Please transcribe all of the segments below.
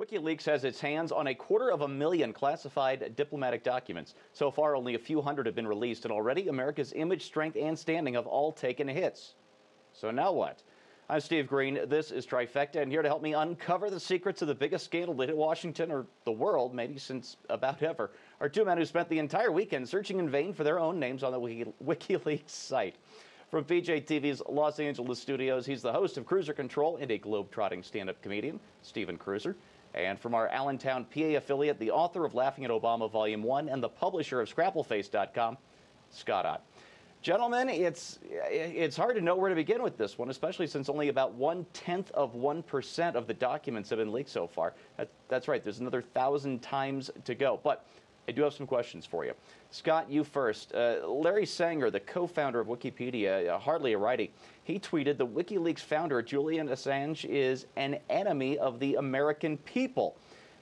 WikiLeaks has its hands on 250,000 classified diplomatic documents. So far, only a few hundred have been released, and already America's image, strength, and standing have all taken hits. So now what? I'm Steve Green. This is Trifecta, and here to help me uncover the secrets of the biggest scandal that hit Washington, or the world, maybe since about ever, are two men who spent the entire weekend searching in vain for their own names on the WikiLeaks site. From PJTV's Los Angeles studios, he's the host of Cruiser Control and a globe-trotting stand-up comedian, Stephen Cruiser. And from our Allentown, PA affiliate, the author of Laughing at Obama Volume 1 and the publisher of ScrappleFace.com, Scott Ott. Gentlemen, it's hard to know where to begin with this one, especially since only about 0.1% of the documents have been leaked so far. That's right, there's another 1,000 times to go. But I do have some questions for you. Scott, you first. Larry Sanger, the co-founder of Wikipedia, hardly a righty, he tweeted the WikiLeaks founder, Julian Assange, is an enemy of the American people.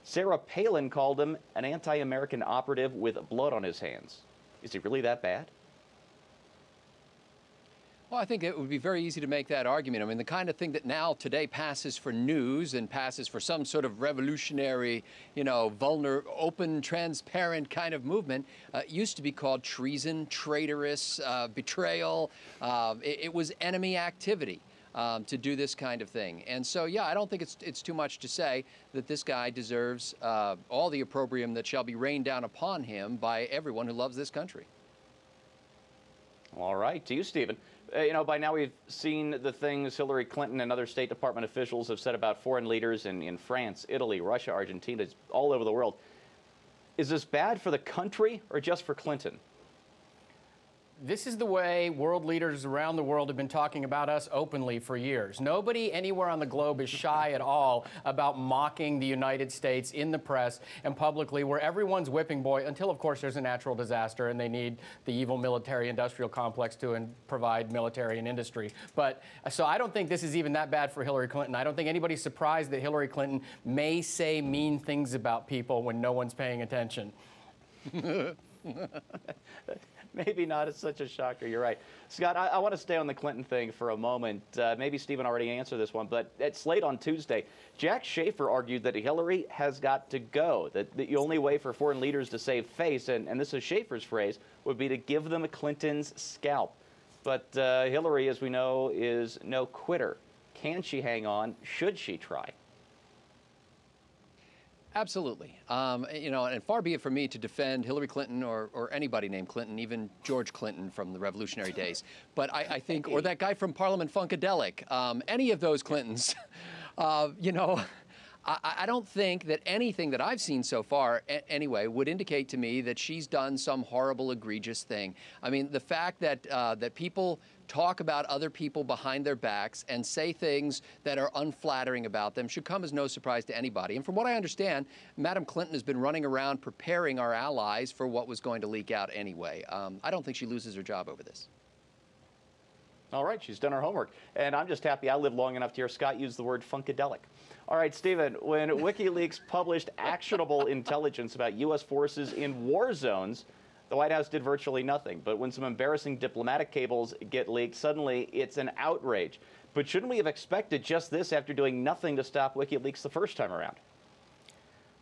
Sarah Palin called him an anti-American operative with blood on his hands. Is he really that bad? Well, I think it would be very easy to make that argument. I mean, the kind of thing that now today passes for news and passes for some sort of revolutionary, open, transparent kind of movement used to be called treason, traitorous, betrayal. It was enemy activity to do this kind of thing. And so, yeah, I don't think it's too much to say that this guy deserves all the opprobrium that shall be rained down upon him by everyone who loves this country. All right, to you, Stephen. By now we've seen the things Hillary Clinton and other State Department officials have said about foreign leaders in France, Italy, Russia, Argentina, all over the world. Is this bad for the country or just for Clinton? This is the way world leaders around the world have been talking about us openly for years. Nobody anywhere on the globe is shy at all about mocking the United States in the press and publicly. We're everyone's whipping boy until, of course, there's a natural disaster and they need the evil military-industrial complex to provide military and industry. But so I don't think this is even that bad for Hillary Clinton. I don't think anybody's surprised that Hillary Clinton may say mean things about people when no one's paying attention. Maybe not. It's such a shocker. You're right. Scott, I want to stay on the Clinton thing for a moment. Maybe Stephen already answered this one, but at Slate on Tuesday, Jack Schaefer argued that Hillary has got to go, that the only way for foreign leaders to save face, and this is Schaefer's phrase, would be to give them Clinton's scalp. But Hillary, as we know, is no quitter. Can she hang on? Should she try? Absolutely. And far be it from me to defend Hillary Clinton or anybody named Clinton, even George Clinton from the Revolutionary days. But I think, or that guy from Parliament Funkadelic, any of those Clintons, I don't think that anything that I've seen so far, anyway, would indicate to me that she's done some horrible, egregious thing. I mean, the fact that that people talk about other people behind their backs and say things that are unflattering about them should come as no surprise to anybody. And from what I understand, Madam Clinton has been running around preparing our allies for what was going to leak out anyway. I don't think she loses her job over this. All right, she's done her homework. And I'm just happy I lived long enough to hear Scott use the word funkadelic. All right, Stephen, when WikiLeaks published actionable intelligence about U.S. forces in war zones, the White House did virtually nothing. But when some embarrassing diplomatic cables get leaked, suddenly it's an outrage. But shouldn't we have expected just this after doing nothing to stop WikiLeaks the first time around?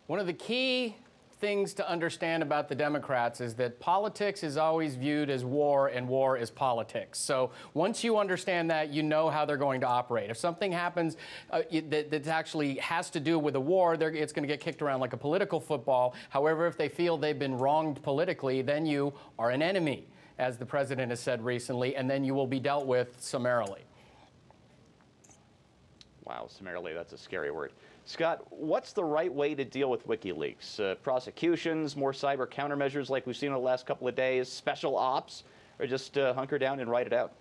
One of the key things to understand about the Democrats is that politics is always viewed as war and war is politics. So once you understand that, you know how they're going to operate. If something happens that actually has to do with a war, it's going to get kicked around like a political football. However, if they feel they've been wronged politically, then you are an enemy, as the president has said recently, and then you will be dealt with summarily. Wow, summarily, that's a scary word. Scott, what's the right way to deal with WikiLeaks? Prosecutions, more cyber countermeasures like we've seen in the last couple of days, special ops, or just hunker down and write it out?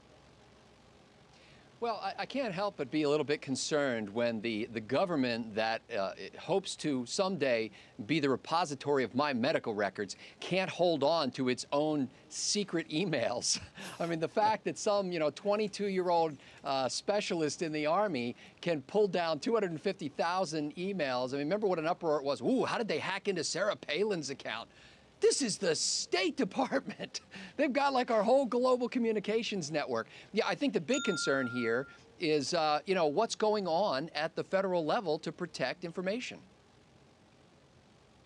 Well, I can't help but be a little bit concerned when the government that it hopes to someday be the repository of my medical records can't hold on to its own secret emails. I mean, the fact that some, 22-year-old specialist in the Army can pull down 250,000 emails. I mean, remember what an uproar it was. Ooh, how did they hack into Sarah Palin's account? This is the State Department. They've got like our whole global communications network. Yeah, I think the big concern here is, what's going on at the federal level to protect information.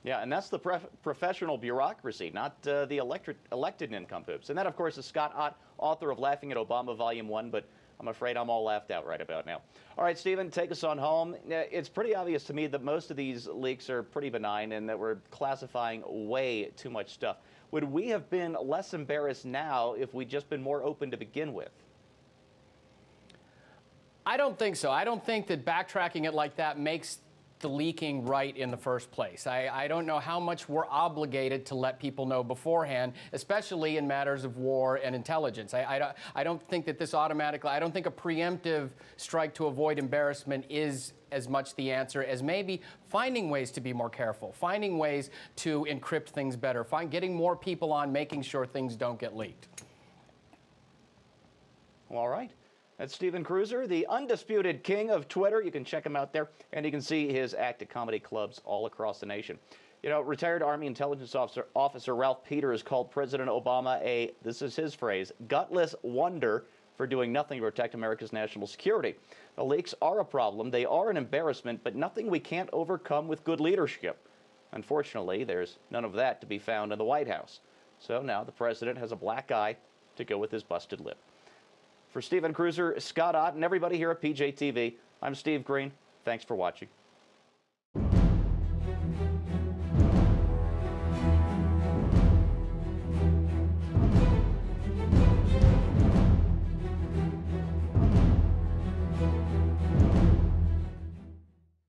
Yeah, and that's the professional bureaucracy, not the elected nincompoop. And that, of course, is Scott Ott, author of Laughing at Obama, Volume 1, but I'm afraid I'm all laughed out right about now. All right, Stephen, take us on home. It's pretty obvious to me that most of these leaks are pretty benign and that we're classifying way too much stuff. Would we have been less embarrassed now if we'd just been more open to begin with? I don't think so. I don't think that backtracking it like that makes the leaking right in the first place. I don't know how much we're obligated to let people know beforehand, especially in matters of war and intelligence. I don't think that this automatically, I don't think a preemptive strike to avoid embarrassment is as much the answer as maybe finding ways to be more careful, finding ways to encrypt things better, getting more people on making sure things don't get leaked. All right. That's Stephen Cruiser, the undisputed king of Twitter. You can check him out there, and you can see his act at comedy clubs all across the nation. You know, retired Army intelligence officer Ralph Peters called President Obama a, this is his phrase, gutless wonder for doing nothing to protect America's national security. The leaks are a problem. They are an embarrassment, but nothing we can't overcome with good leadership. Unfortunately, there's none of that to be found in the White House. So now the president has a black eye to go with his busted lip. For Stephen Cruiser, Scott Ott, and everybody here at PJTV, I'm Steve Green. Thanks for watching.